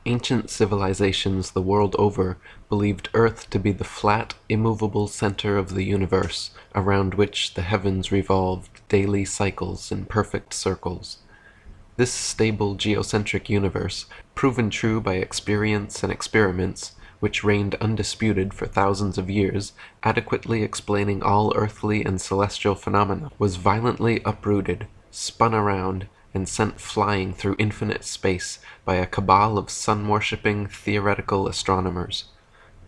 Ancient civilizations the world over believed Earth to be the flat, immovable center of the universe, around which the heavens revolved daily cycles in perfect circles. This stable geocentric universe, proven true by experience and experiments, which reigned undisputed for thousands of years, adequately explaining all earthly and celestial phenomena, was violently uprooted, spun around, and sent flying through infinite space by a cabal of sun-worshipping theoretical astronomers.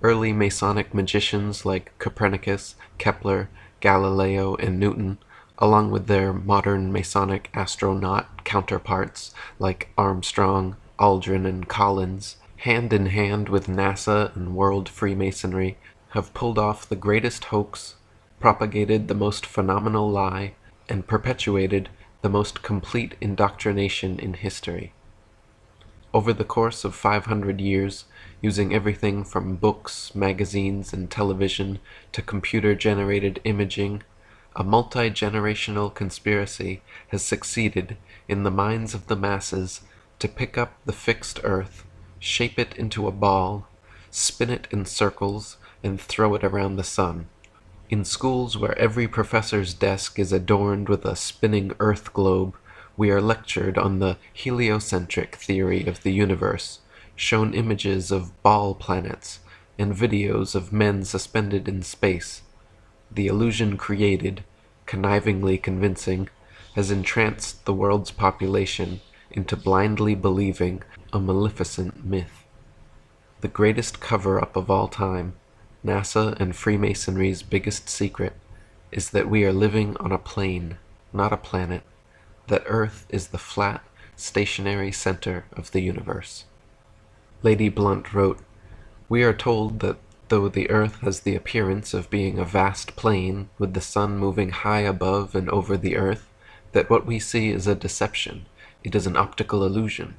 Early Masonic magicians like Copernicus, Kepler, Galileo, and Newton, along with their modern Masonic astronaut counterparts like Armstrong, Aldrin, and Collins, hand in hand with NASA and world Freemasonry, have pulled off the greatest hoax, propagated the most phenomenal lie, and perpetuated the most complete indoctrination in history. Over the course of 500 years, using everything from books, magazines, and television to computer-generated imaging, a multi-generational conspiracy has succeeded in the minds of the masses to pick up the fixed Earth, shape it into a ball, spin it in circles, and throw it around the sun. In schools where every professor's desk is adorned with a spinning Earth globe, we are lectured on the heliocentric theory of the universe, shown images of ball planets, and videos of men suspended in space. The illusion created, connivingly convincing, has entranced the world's population into blindly believing a maleficent myth. The greatest cover-up of all time, NASA and Freemasonry's biggest secret, is that we are living on a plane, not a planet, that Earth is the flat, stationary center of the universe. Lady Blunt wrote, "We are told that though the Earth has the appearance of being a vast plain with the sun moving high above and over the Earth, that what we see is a deception, it is an optical illusion,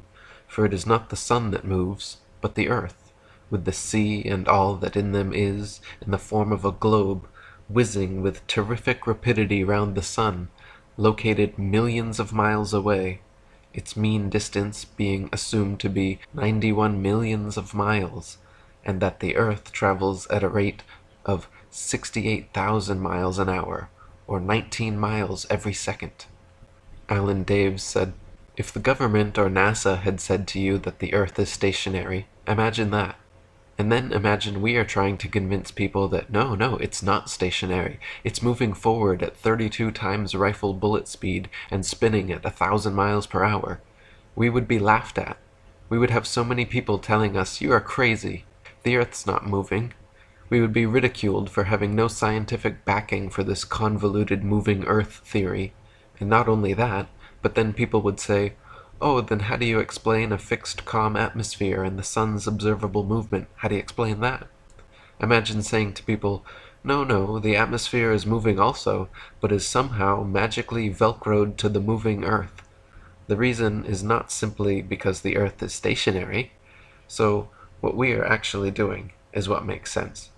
for it is not the sun that moves, but the Earth, with the sea and all that in them is, in the form of a globe, whizzing with terrific rapidity round the sun, located millions of miles away, its mean distance being assumed to be 91 millions of miles, and that the Earth travels at a rate of 68,000 miles an hour, or 19 miles every second." Alan Daves said, "If the government or NASA had said to you that the Earth is stationary, imagine that. And then imagine we are trying to convince people that no, it's not stationary. It's moving forward at 32 times rifle bullet speed and spinning at 1,000 miles per hour. We would be laughed at. We would have so many people telling us, 'You are crazy. The Earth's not moving.' We would be ridiculed for having no scientific backing for this convoluted moving Earth theory. And not only that, but then people would say, 'Oh, then how do you explain a fixed calm atmosphere and the sun's observable movement? How do you explain that?' Imagine saying to people, 'No, the atmosphere is moving also, but is somehow magically velcroed to the moving Earth. The reason is not simply because the Earth is stationary.' So, what we are actually doing is what makes sense.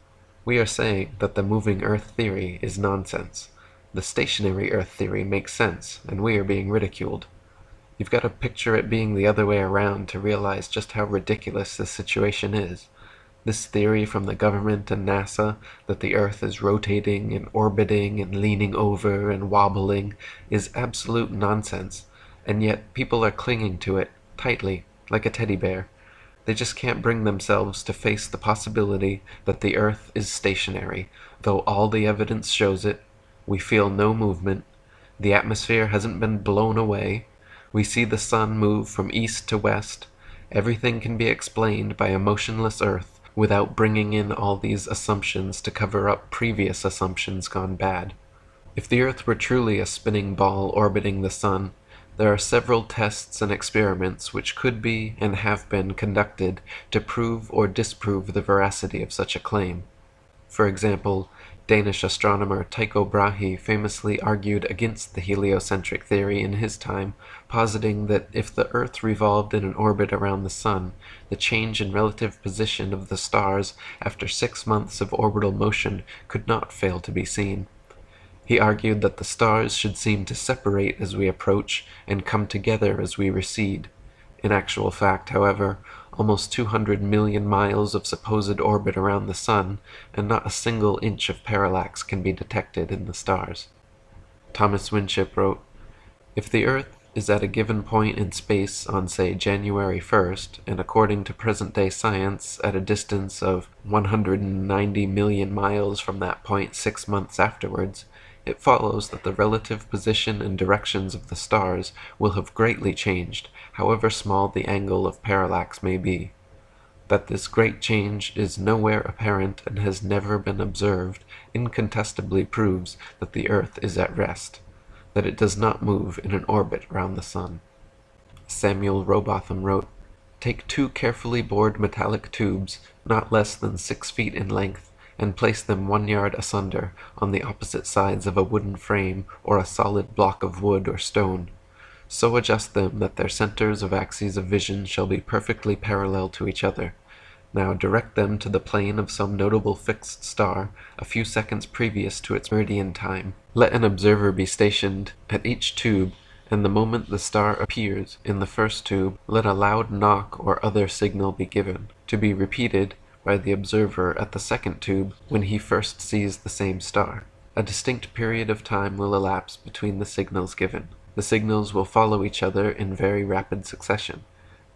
We are saying that the moving Earth theory is nonsense. The stationary Earth theory makes sense, and we are being ridiculed. You've got to picture it being the other way around to realize just how ridiculous this situation is. This theory from the government and NASA that the Earth is rotating and orbiting and leaning over and wobbling is absolute nonsense, and yet people are clinging to it tightly, like a teddy bear. They just can't bring themselves to face the possibility that the Earth is stationary, though all the evidence shows it. We feel no movement. The atmosphere hasn't been blown away. We see the sun move from east to west. Everything can be explained by a motionless Earth without bringing in all these assumptions to cover up previous assumptions gone bad. If the Earth were truly a spinning ball orbiting the sun, there are several tests and experiments which could be and have been conducted to prove or disprove the veracity of such a claim. For example, Danish astronomer Tycho Brahe famously argued against the heliocentric theory in his time, positing that if the Earth revolved in an orbit around the Sun, the change in relative position of the stars after 6 months of orbital motion could not fail to be seen. He argued that the stars should seem to separate as we approach and come together as we recede. In actual fact, however, almost 200 million miles of supposed orbit around the Sun, and not a single inch of parallax can be detected in the stars. Thomas Winship wrote, "If the Earth is at a given point in space on, say, January 1st, and according to present-day science at a distance of 190 million miles from that point 6 months afterwards, it follows that the relative position and directions of the stars will have greatly changed, however small the angle of parallax may be. That this great change is nowhere apparent and has never been observed incontestably proves that the Earth is at rest, that it does not move in an orbit round the Sun." Samuel Rowbotham wrote, "Take 2 carefully bored metallic tubes, not less than 6 feet in length, and place them 1 yard asunder on the opposite sides of a wooden frame or a solid block of wood or stone. So adjust them that their centers of axes of vision shall be perfectly parallel to each other. Now direct them to the plane of some notable fixed star a few seconds previous to its meridian time. Let an observer be stationed at each tube, and the moment the star appears in the first tube, let a loud knock or other signal be given, to be repeated by the observer at the second tube when he first sees the same star. A distinct period of time will elapse between the signals given. The signals will follow each other in very rapid succession,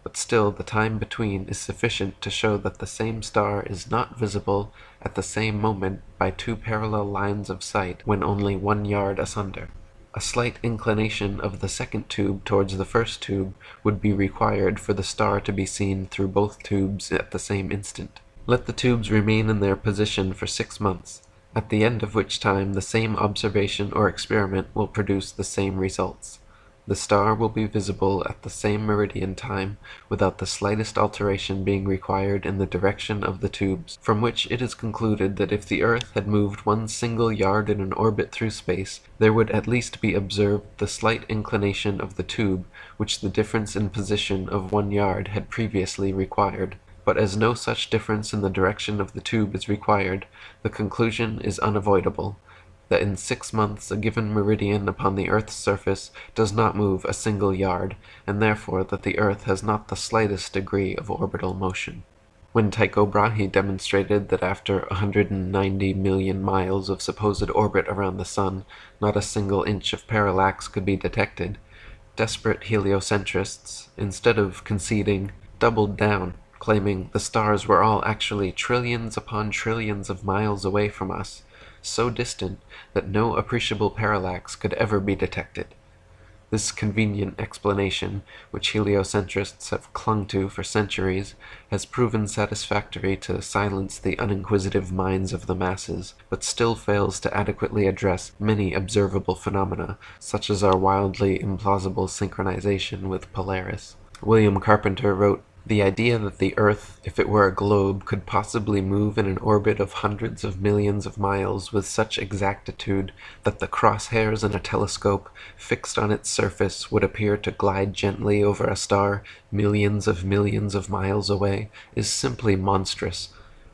but still the time between is sufficient to show that the same star is not visible at the same moment by 2 parallel lines of sight when only 1 yard asunder. A slight inclination of the second tube towards the first tube would be required for the star to be seen through both tubes at the same instant. Let the tubes remain in their position for 6 months, at the end of which time the same observation or experiment will produce the same results. The star will be visible at the same meridian time, without the slightest alteration being required in the direction of the tubes, from which it is concluded that if the Earth had moved 1 single yard in an orbit through space, there would at least be observed the slight inclination of the tube, which the difference in position of 1 yard had previously required. But as no such difference in the direction of the tube is required, the conclusion is unavoidable, that in 6 months a given meridian upon the Earth's surface does not move a single yard, and therefore that the Earth has not the slightest degree of orbital motion. When Tycho Brahe demonstrated that after 190 million miles of supposed orbit around the Sun, not a single inch of parallax could be detected, desperate heliocentrists, instead of conceding, doubled down, claiming the stars were all actually trillions upon trillions of miles away from us, so distant that no appreciable parallax could ever be detected. This convenient explanation, which heliocentrists have clung to for centuries, has proven satisfactory to silence the uninquisitive minds of the masses, but still fails to adequately address many observable phenomena, such as our wildly implausible synchronization with Polaris. William Carpenter wrote, "The idea that the Earth, if it were a globe, could possibly move in an orbit of hundreds of millions of miles with such exactitude that the crosshairs in a telescope fixed on its surface would appear to glide gently over a star millions of miles away, is simply monstrous,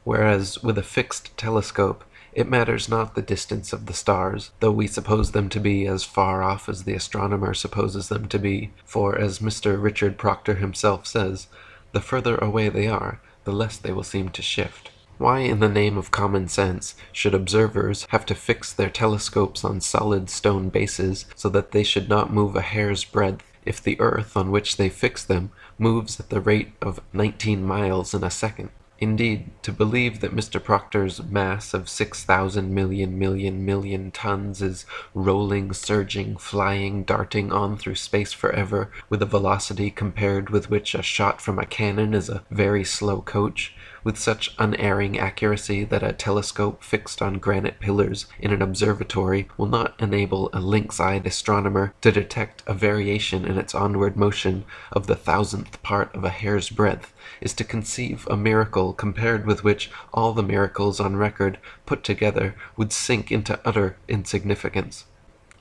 whereas with a fixed telescope it matters not the distance of the stars, though we suppose them to be as far off as the astronomer supposes them to be, for, as Mr. Richard Proctor himself says, the further away they are, the less they will seem to shift. Why in the name of common sense should observers have to fix their telescopes on solid stone bases so that they should not move a hair's breadth, if the Earth on which they fix them moves at the rate of 19 miles in a second? Indeed, to believe that Mr. Proctor's mass of 6,000 million tons is rolling, surging, flying, darting on through space forever, with a velocity compared with which a shot from a cannon is a very slow coach, with such unerring accuracy that a telescope fixed on granite pillars in an observatory will not enable a lynx-eyed astronomer to detect a variation in its onward motion of the 1,000th part of a hair's breadth, is to conceive a miracle compared with which all the miracles on record put together would sink into utter insignificance.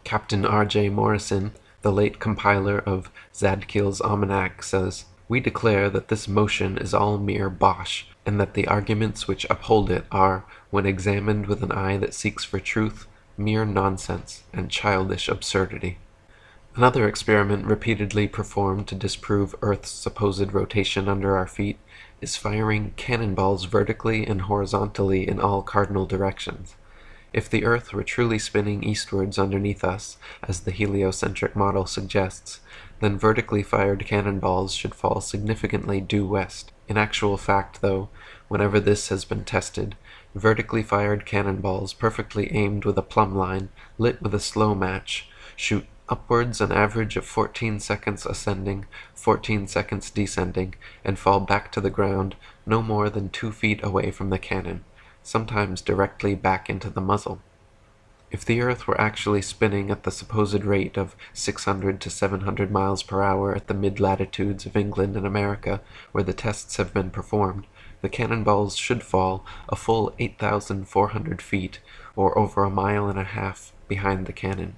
Captain R.J. Morrison, the late compiler of Zadkiel's Almanac, says, "We declare that this motion is all mere bosh, and that the arguments which uphold it are, when examined with an eye that seeks for truth, mere nonsense and childish absurdity." Another experiment repeatedly performed to disprove Earth's supposed rotation under our feet is firing cannonballs vertically and horizontally in all cardinal directions. If the Earth were truly spinning eastwards underneath us, as the heliocentric model suggests, then vertically fired cannonballs should fall significantly due west. In actual fact, though, whenever this has been tested, vertically fired cannonballs perfectly aimed with a plumb line, lit with a slow match, shoot upwards an average of 14 seconds ascending, 14 seconds descending, and fall back to the ground no more than 2 feet away from the cannon, sometimes directly back into the muzzle. If the Earth were actually spinning at the supposed rate of 600 to 700 miles per hour at the mid-latitudes of England and America, where the tests have been performed, the cannonballs should fall a full 8,400 feet, or over a mile and a half, behind the cannon.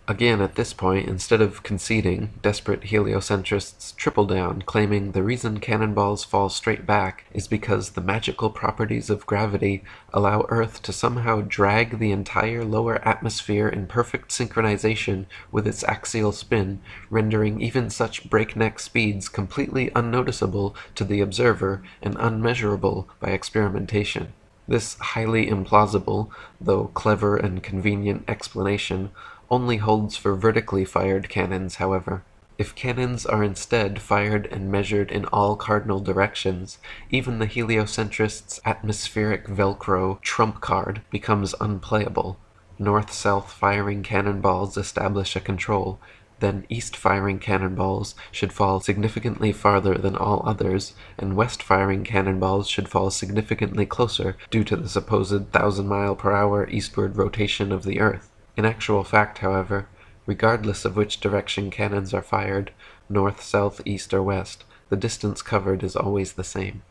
Again, at this point, instead of conceding, desperate heliocentrists triple down, claiming the reason cannonballs fall straight back is because the magical properties of gravity allow Earth to somehow drag the entire lower atmosphere in perfect synchronization with its axial spin, rendering even such breakneck speeds completely unnoticeable to the observer and unmeasurable by experimentation. This highly implausible, though clever and convenient explanation only holds for vertically fired cannons, however. If cannons are instead fired and measured in all cardinal directions, even the heliocentrist's atmospheric Velcro trump card becomes unplayable. North-south firing cannonballs establish a control, then east-firing cannonballs should fall significantly farther than all others, and west-firing cannonballs should fall significantly closer due to the supposed 1,000-mile-per-hour eastward rotation of the Earth. In actual fact, however, regardless of which direction cannons are fired, north, south, east, or west, the distance covered is always the same.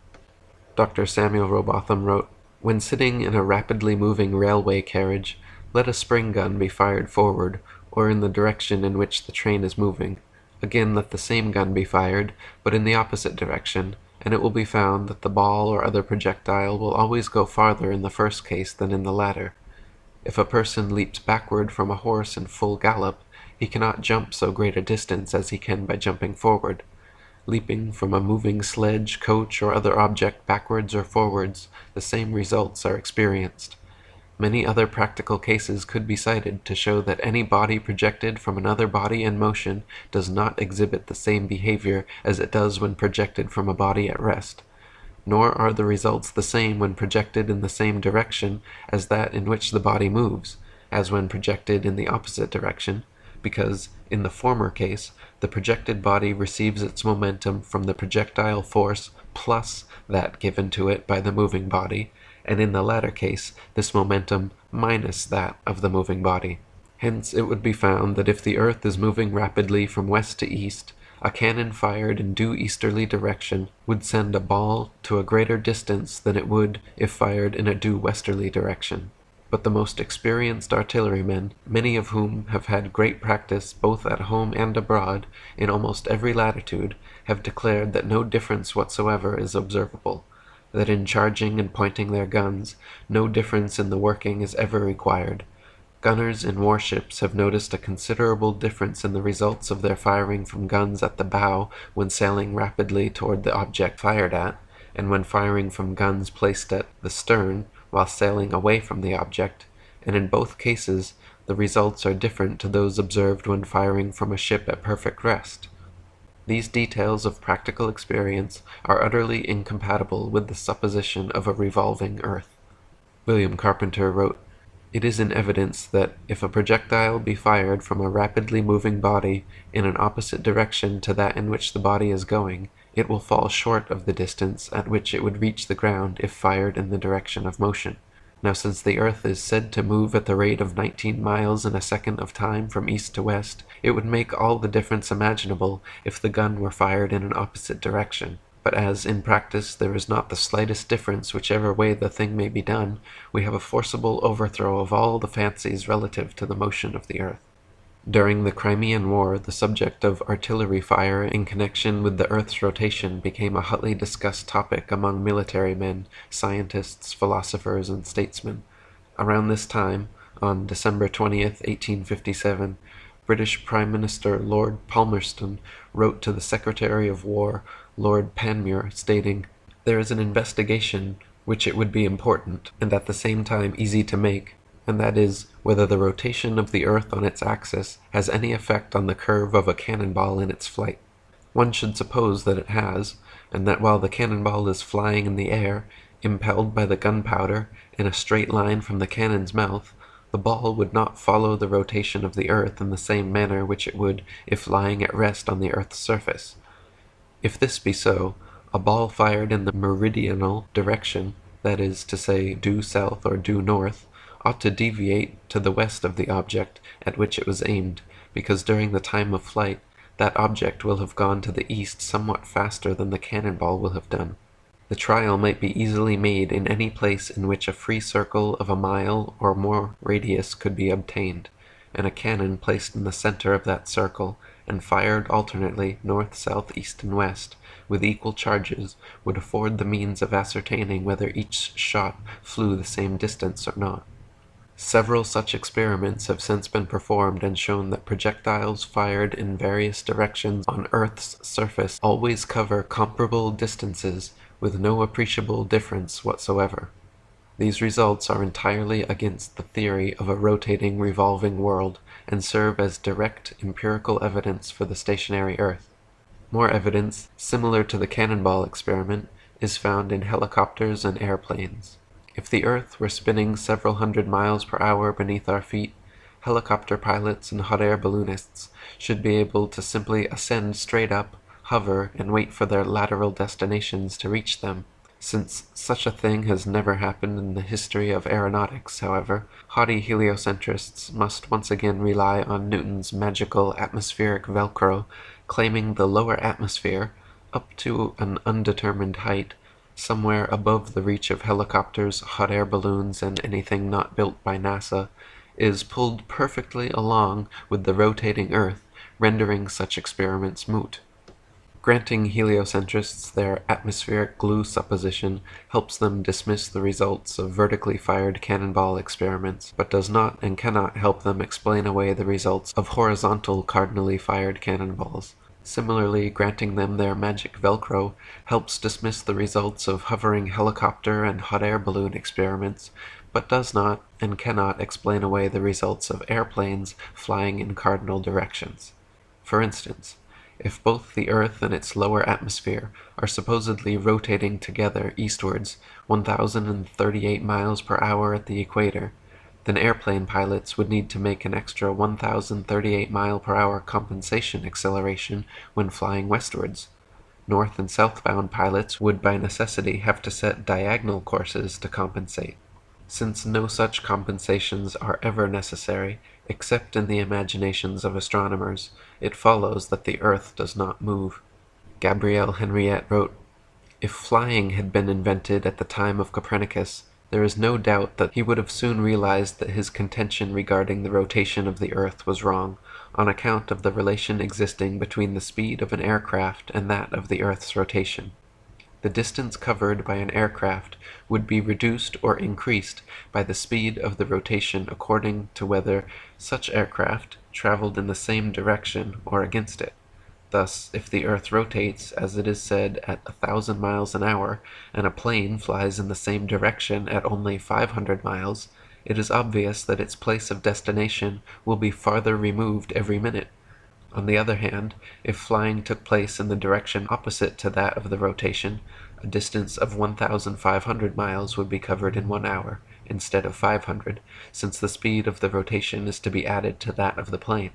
Dr. Samuel Rowbotham wrote, "When sitting in a rapidly moving railway carriage, let a spring gun be fired forward, or in the direction in which the train is moving. Again let the same gun be fired, but in the opposite direction, and it will be found that the ball or other projectile will always go farther in the first case than in the latter. If a person leaps backward from a horse in full gallop, he cannot jump so great a distance as he can by jumping forward. Leaping from a moving sledge, coach, or other object backwards or forwards, the same results are experienced. Many other practical cases could be cited to show that any body projected from another body in motion does not exhibit the same behavior as it does when projected from a body at rest. Nor are the results the same when projected in the same direction as that in which the body moves, as when projected in the opposite direction, because, in the former case, the projected body receives its momentum from the projectile force plus that given to it by the moving body, and in the latter case, this momentum minus that of the moving body. Hence it would be found that if the Earth is moving rapidly from west to east, a cannon fired in due easterly direction would send a ball to a greater distance than it would if fired in a due westerly direction. But the most experienced artillerymen, many of whom have had great practice both at home and abroad, in almost every latitude, have declared that no difference whatsoever is observable, that in charging and pointing their guns, no difference in the working is ever required. Gunners in warships have noticed a considerable difference in the results of their firing from guns at the bow when sailing rapidly toward the object fired at, and when firing from guns placed at the stern while sailing away from the object, and in both cases the results are different to those observed when firing from a ship at perfect rest. These details of practical experience are utterly incompatible with the supposition of a revolving Earth." William Carpenter wrote, "It is in evidence that if a projectile be fired from a rapidly moving body in an opposite direction to that in which the body is going, it will fall short of the distance at which it would reach the ground if fired in the direction of motion. Now since the Earth is said to move at the rate of 19 miles in a second of time from east to west, it would make all the difference imaginable if the gun were fired in an opposite direction. But as, in practice, there is not the slightest difference whichever way the thing may be done, we have a forcible overthrow of all the fancies relative to the motion of the Earth." During the Crimean War, the subject of artillery fire in connection with the Earth's rotation became a hotly discussed topic among military men, scientists, philosophers, and statesmen. Around this time, on December 20th, 1857, British Prime Minister Lord Palmerston wrote to the Secretary of War, Lord Panmure, stating, "There is an investigation which it would be important, and at the same time easy to make, and that is, whether the rotation of the earth on its axis has any effect on the curve of a cannonball in its flight. One should suppose that it has, and that while the cannonball is flying in the air, impelled by the gunpowder, in a straight line from the cannon's mouth, the ball would not follow the rotation of the earth in the same manner which it would if lying at rest on the earth's surface. If this be so, a ball fired in the meridional direction, that is to say, due south or due north, ought to deviate to the west of the object at which it was aimed, because during the time of flight that object will have gone to the east somewhat faster than the cannonball will have done. The trial might be easily made in any place in which a free circle of a mile or more radius could be obtained, and a cannon placed in the center of that circle, and fired alternately north, south, east, and west, with equal charges, would afford the means of ascertaining whether each shot flew the same distance or not. Several such experiments have since been performed and shown that projectiles fired in various directions on Earth's surface always cover comparable distances with no appreciable difference whatsoever. These results are entirely against the theory of a rotating, revolving world, and serve as direct empirical evidence for the stationary Earth. More evidence, similar to the cannonball experiment, is found in helicopters and airplanes. If the Earth were spinning several hundred miles per hour beneath our feet, helicopter pilots and hot air balloonists should be able to simply ascend straight up, hover, and wait for their lateral destinations to reach them. Since such a thing has never happened in the history of aeronautics, however, haughty heliocentrists must once again rely on Newton's magical atmospheric Velcro, claiming the lower atmosphere, up to an undetermined height, somewhere above the reach of helicopters, hot air balloons, and anything not built by NASA, is pulled perfectly along with the rotating Earth, rendering such experiments moot. Granting heliocentrists their atmospheric glue supposition helps them dismiss the results of vertically fired cannonball experiments, but does not and cannot help them explain away the results of horizontal cardinally fired cannonballs. Similarly, granting them their magic Velcro helps dismiss the results of hovering helicopter and hot air balloon experiments, but does not and cannot explain away the results of airplanes flying in cardinal directions. For instance, if both the Earth and its lower atmosphere are supposedly rotating together eastwards 1,038 miles per hour at the equator, then airplane pilots would need to make an extra 1,038 mile per hour compensation acceleration when flying westwards. North and southbound pilots would by necessity have to set diagonal courses to compensate. Since no such compensations are ever necessary, except in the imaginations of astronomers, it follows that the Earth does not move. Gabrielle Henriette wrote, "If flying had been invented at the time of Copernicus, there is no doubt that he would have soon realized that his contention regarding the rotation of the Earth was wrong, on account of the relation existing between the speed of an aircraft and that of the Earth's rotation. The distance covered by an aircraft would be reduced or increased by the speed of the rotation according to whether such aircraft traveled in the same direction or against it. Thus, if the Earth rotates, as it is said, at 1,000 miles an hour, and a plane flies in the same direction at only 500 miles, it is obvious that its place of destination will be farther removed every minute. On the other hand, if flying took place in the direction opposite to that of the rotation, a distance of 1,500 miles would be covered in 1 hour, instead of 500, since the speed of the rotation is to be added to that of the plane.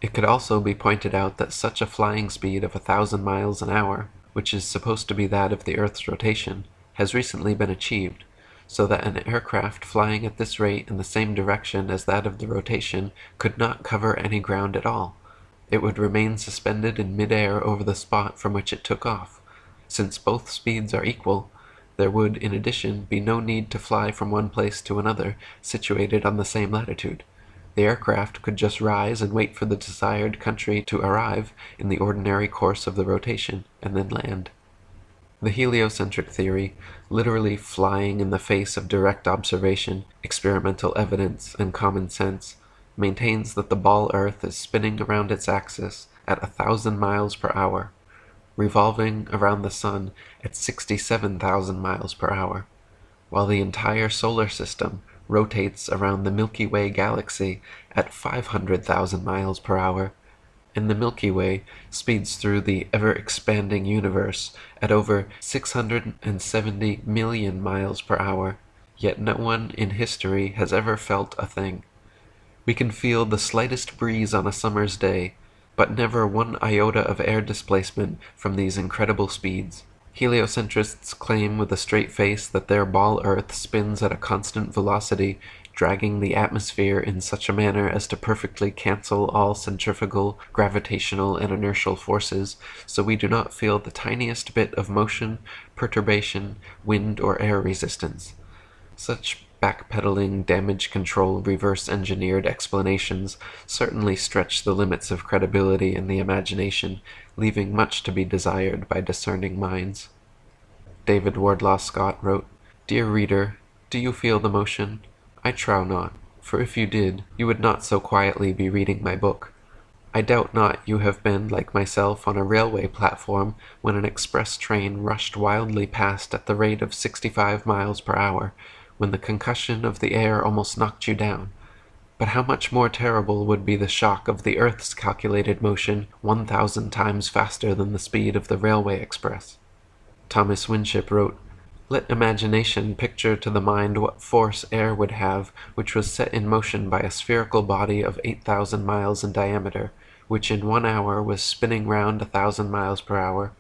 It could also be pointed out that such a flying speed of 1,000 miles an hour, which is supposed to be that of the Earth's rotation, has recently been achieved, so that an aircraft flying at this rate in the same direction as that of the rotation could not cover any ground at all. It would remain suspended in mid-air over the spot from which it took off. Since both speeds are equal, there would, in addition, be no need to fly from one place to another situated on the same latitude. The aircraft could just rise and wait for the desired country to arrive in the ordinary course of the rotation, and then land. The heliocentric theory, literally flying in the face of direct observation, experimental evidence, and common sense, maintains that the ball Earth is spinning around its axis at 1,000 miles per hour, revolving around the Sun at 67,000 miles per hour, while the entire solar system rotates around the Milky Way galaxy at 500,000 miles per hour, and the Milky Way speeds through the ever-expanding universe at over 670 million miles per hour, yet no one in history has ever felt a thing. We can feel the slightest breeze on a summer's day, but never one iota of air displacement from these incredible speeds. Heliocentrists claim with a straight face that their ball Earth spins at a constant velocity, dragging the atmosphere in such a manner as to perfectly cancel all centrifugal, gravitational, and inertial forces, so we do not feel the tiniest bit of motion, perturbation, wind, or air resistance. Such backpedaling, damage control, reverse-engineered explanations certainly stretch the limits of credibility in the imagination, leaving much to be desired by discerning minds. David Wardlaw Scott wrote, "Dear reader, do you feel the motion? I trow not, for if you did, you would not so quietly be reading my book. I doubt not you have been, like myself, on a railway platform when an express train rushed wildly past at the rate of 65 miles per hour, when the concussion of the air almost knocked you down. But how much more terrible would be the shock of the Earth's calculated motion 1,000 times faster than the speed of the railway express." Thomas Winship wrote, "Let imagination picture to the mind what force air would have which was set in motion by a spherical body of 8,000 miles in diameter, which in 1 hour was spinning round 1,000 miles per hour,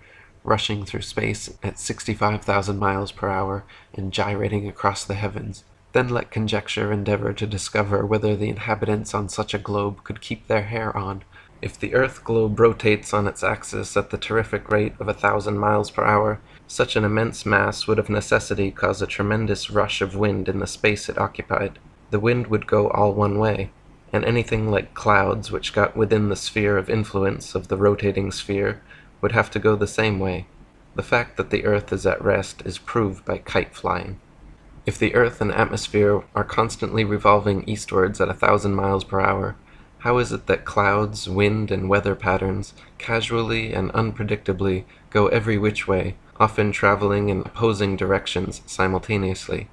rushing through space at 65,000 miles per hour, and gyrating across the heavens. Then let conjecture endeavor to discover whether the inhabitants on such a globe could keep their hair on. If the earth globe rotates on its axis at the terrific rate of 1,000 miles per hour, such an immense mass would of necessity cause a tremendous rush of wind in the space it occupied. The wind would go all one way, and anything like clouds which got within the sphere of influence of the rotating sphere would have to go the same way. The fact that the earth is at rest is proved by kite flying. If the earth and atmosphere are constantly revolving eastwards at 1,000 miles per hour, how is it that clouds, wind, and weather patterns casually and unpredictably go every which way, often traveling in opposing directions simultaneously?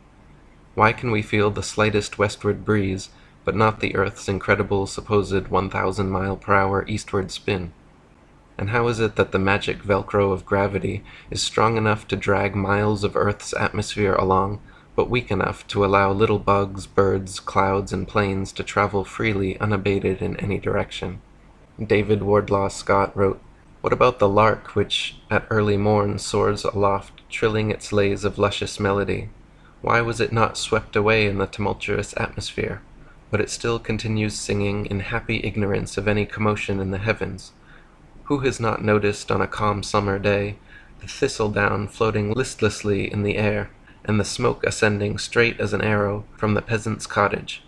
Why can we feel the slightest westward breeze, but not the earth's incredible supposed 1,000 mile per hour eastward spin? And how is it that the magic velcro of gravity is strong enough to drag miles of Earth's atmosphere along, but weak enough to allow little bugs, birds, clouds, and planes to travel freely unabated in any direction? David Wardlaw Scott wrote, "What about the lark which at early morn soars aloft, trilling its lays of luscious melody? Why was it not swept away in the tumultuous atmosphere? But it still continues singing in happy ignorance of any commotion in the heavens. Who has not noticed on a calm summer day the thistledown floating listlessly in the air, and the smoke ascending straight as an arrow from the peasant's cottage?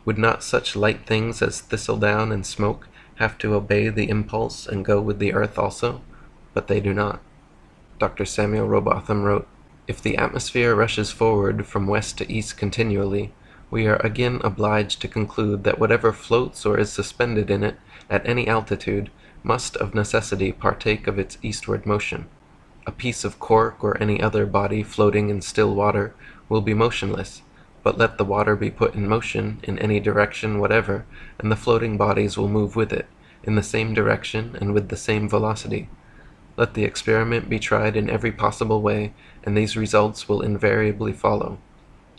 Would not such light things as thistledown and smoke have to obey the impulse and go with the earth also? But they do not." Dr. Samuel Robotham wrote, "If the atmosphere rushes forward from west to east continually, we are again obliged to conclude that whatever floats or is suspended in it at any altitude must of necessity partake of its eastward motion. A piece of cork or any other body floating in still water will be motionless, but let the water be put in motion in any direction whatever, and the floating bodies will move with it, in the same direction and with the same velocity. Let the experiment be tried in every possible way, and these results will invariably follow.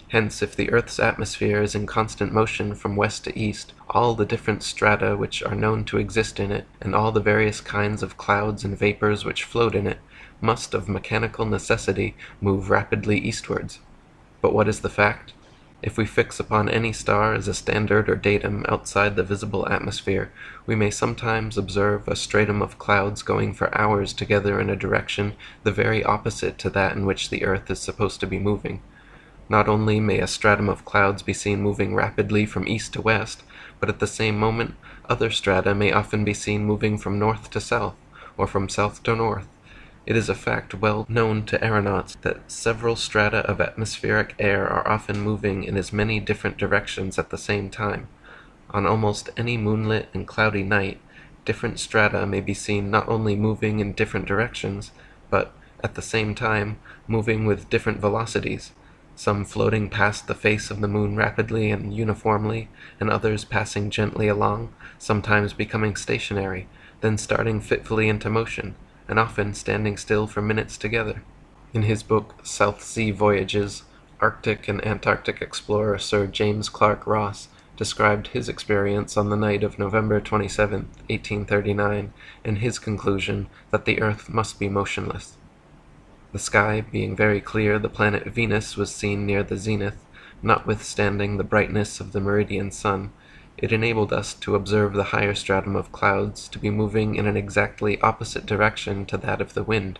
Hence, if the earth's atmosphere is in constant motion from west to east, all the different strata which are known to exist in it, and all the various kinds of clouds and vapors which float in it, must of mechanical necessity move rapidly eastwards. But what is the fact? If we fix upon any star as a standard or datum outside the visible atmosphere, we may sometimes observe a stratum of clouds going for hours together in a direction the very opposite to that in which the earth is supposed to be moving. Not only may a stratum of clouds be seen moving rapidly from east to west, but at the same moment other strata may often be seen moving from north to south, or from south to north. It is a fact well known to aeronauts that several strata of atmospheric air are often moving in as many different directions at the same time. On almost any moonlit and cloudy night, different strata may be seen not only moving in different directions, but, at the same time, moving with different velocities, some floating past the face of the moon rapidly and uniformly, and others passing gently along, sometimes becoming stationary, then starting fitfully into motion, and often standing still for minutes together. In his book South Sea Voyages, Arctic and Antarctic explorer Sir James Clark Ross described his experience on the night of November 27, 1839, and his conclusion that the Earth must be motionless. The sky being very clear, the planet Venus was seen near the zenith, notwithstanding the brightness of the meridian sun. It enabled us to observe the higher stratum of clouds to be moving in an exactly opposite direction to that of the wind,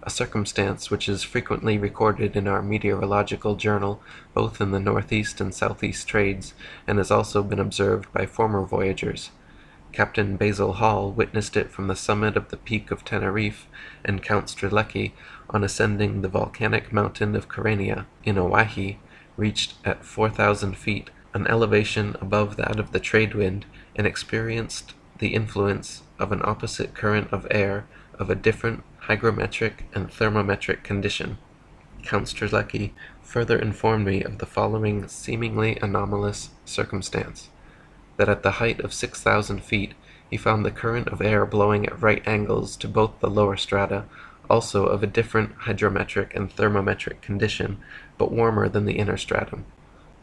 a circumstance which is frequently recorded in our meteorological journal, both in the northeast and southeast trades, and has also been observed by former voyagers. Captain Basil Hall witnessed it from the summit of the Peak of Teneriffe, and Count Strzelecki, on ascending the volcanic mountain of Kyrenia, in Oahe, reached at 4,000 feet, an elevation above that of the trade wind, and experienced the influence of an opposite current of air of a different hygrometric and thermometric condition. Count Strzelecki further informed me of the following seemingly anomalous circumstance: that at the height of 6,000 feet he found the current of air blowing at right angles to both the lower strata, also of a different hydrometric and thermometric condition, but warmer than the inner stratum.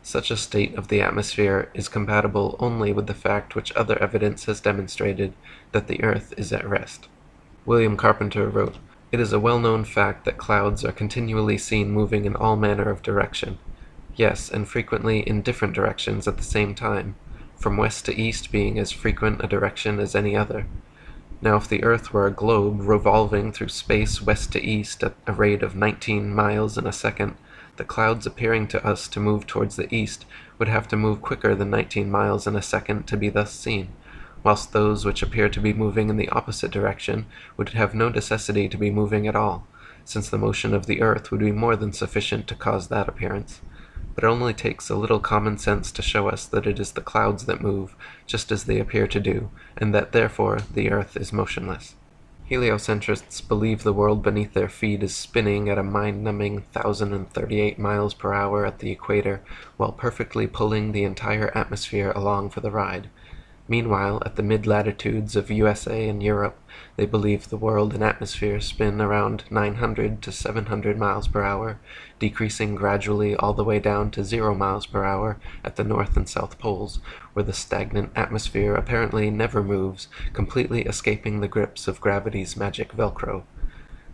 Such a state of the atmosphere is compatible only with the fact which other evidence has demonstrated, that the earth is at rest. William Carpenter wrote, "It is a well-known fact that clouds are continually seen moving in all manner of direction. Yes, and frequently in different directions at the same time, from west to east being as frequent a direction as any other. Now if the earth were a globe revolving through space west to east at a rate of 19 miles in a second, the clouds appearing to us to move towards the east would have to move quicker than 19 miles in a second to be thus seen, whilst those which appear to be moving in the opposite direction would have no necessity to be moving at all, since the motion of the earth would be more than sufficient to cause that appearance. But it only takes a little common sense to show us that it is the clouds that move, just as they appear to do, and that therefore the earth is motionless." Heliocentrists believe the world beneath their feet is spinning at a mind-numbing 1,038 miles per hour at the equator, while perfectly pulling the entire atmosphere along for the ride. Meanwhile, at the mid-latitudes of USA and Europe, they believe the world and atmosphere spin around 900 to 700 miles per hour, decreasing gradually all the way down to 0 miles per hour at the North and South Poles, where the stagnant atmosphere apparently never moves, completely escaping the grips of gravity's magic Velcro.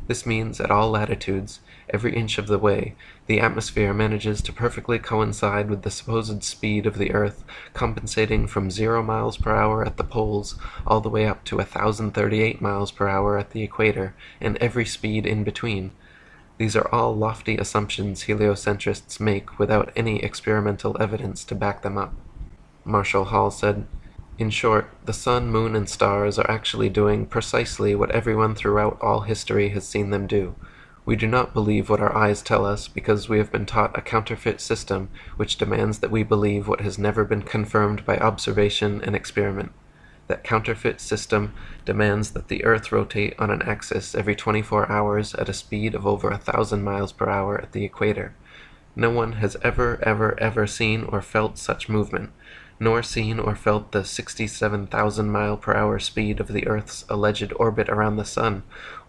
This means, at all latitudes, every inch of the way, the atmosphere manages to perfectly coincide with the supposed speed of the earth, compensating from 0 miles per hour at the poles all the way up to 1,038 miles per hour at the equator, and every speed in between. These are all lofty assumptions heliocentrists make without any experimental evidence to back them up. Marshall Hall said, "In short, the sun, moon, and stars are actually doing precisely what everyone throughout all history has seen them do. We do not believe what our eyes tell us because we have been taught a counterfeit system which demands that we believe what has never been confirmed by observation and experiment. That counterfeit system demands that the earth rotate on an axis every 24 hours at a speed of over 1,000 miles per hour at the equator. No one has ever seen or felt such movement, nor seen or felt the 67,000 mile per hour speed of the Earth's alleged orbit around the Sun,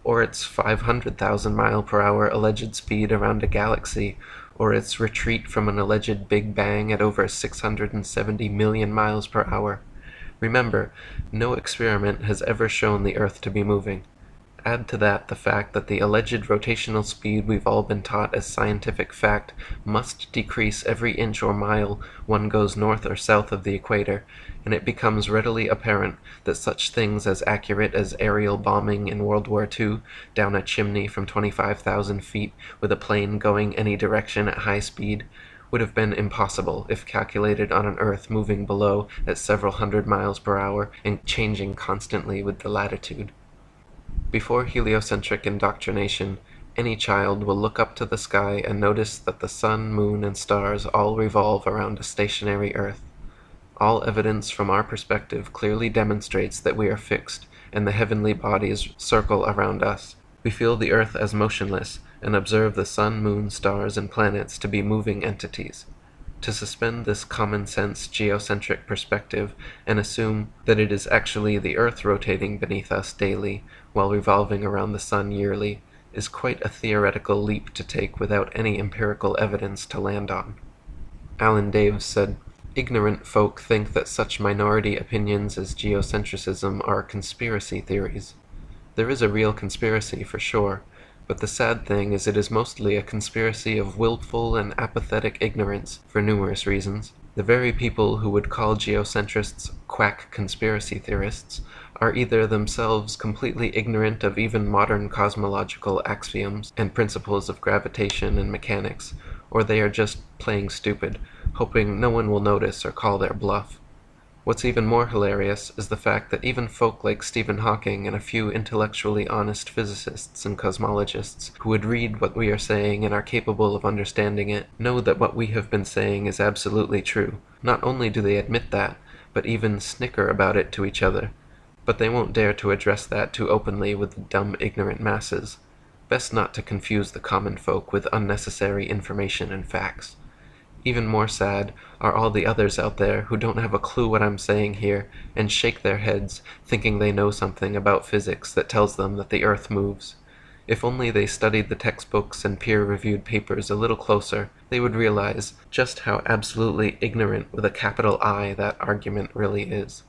or its 500,000 mile per hour alleged speed around a galaxy, or its retreat from an alleged Big Bang at over 670 million miles per hour. Remember, no experiment has ever shown the Earth to be moving. Add to that the fact that the alleged rotational speed we've all been taught as scientific fact must decrease every inch or mile one goes north or south of the equator, and it becomes readily apparent that such things as accurate as aerial bombing in World War II down a chimney from 25,000 feet with a plane going any direction at high speed would have been impossible if calculated on an Earth moving below at several hundred miles per hour and changing constantly with the latitude. Before heliocentric indoctrination, any child will look up to the sky and notice that the sun, moon, and stars all revolve around a stationary earth. All evidence from our perspective clearly demonstrates that we are fixed, and the heavenly bodies circle around us. We feel the earth as motionless, and observe the sun, moon, stars, and planets to be moving entities. To suspend this common-sense geocentric perspective and assume that it is actually the earth rotating beneath us daily while revolving around the sun yearly is quite a theoretical leap to take without any empirical evidence to land on. Alan Daves said, "Ignorant folk think that such minority opinions as geocentrism are conspiracy theories. There is a real conspiracy for sure, but the sad thing is it is mostly a conspiracy of willful and apathetic ignorance for numerous reasons. The very people who would call geocentrists quack conspiracy theorists are either themselves completely ignorant of even modern cosmological axioms and principles of gravitation and mechanics, or they are just playing stupid, hoping no one will notice or call their bluff. What's even more hilarious is the fact that even folk like Stephen Hawking and a few intellectually honest physicists and cosmologists who would read what we are saying and are capable of understanding it know that what we have been saying is absolutely true. Not only do they admit that, but even snicker about it to each other. But they won't dare to address that too openly with the dumb, ignorant masses. Best not to confuse the common folk with unnecessary information and facts. Even more sad are all the others out there who don't have a clue what I'm saying here and shake their heads, thinking they know something about physics that tells them that the Earth moves. If only they studied the textbooks and peer-reviewed papers a little closer, they would realize just how absolutely ignorant with a capital I that argument really is.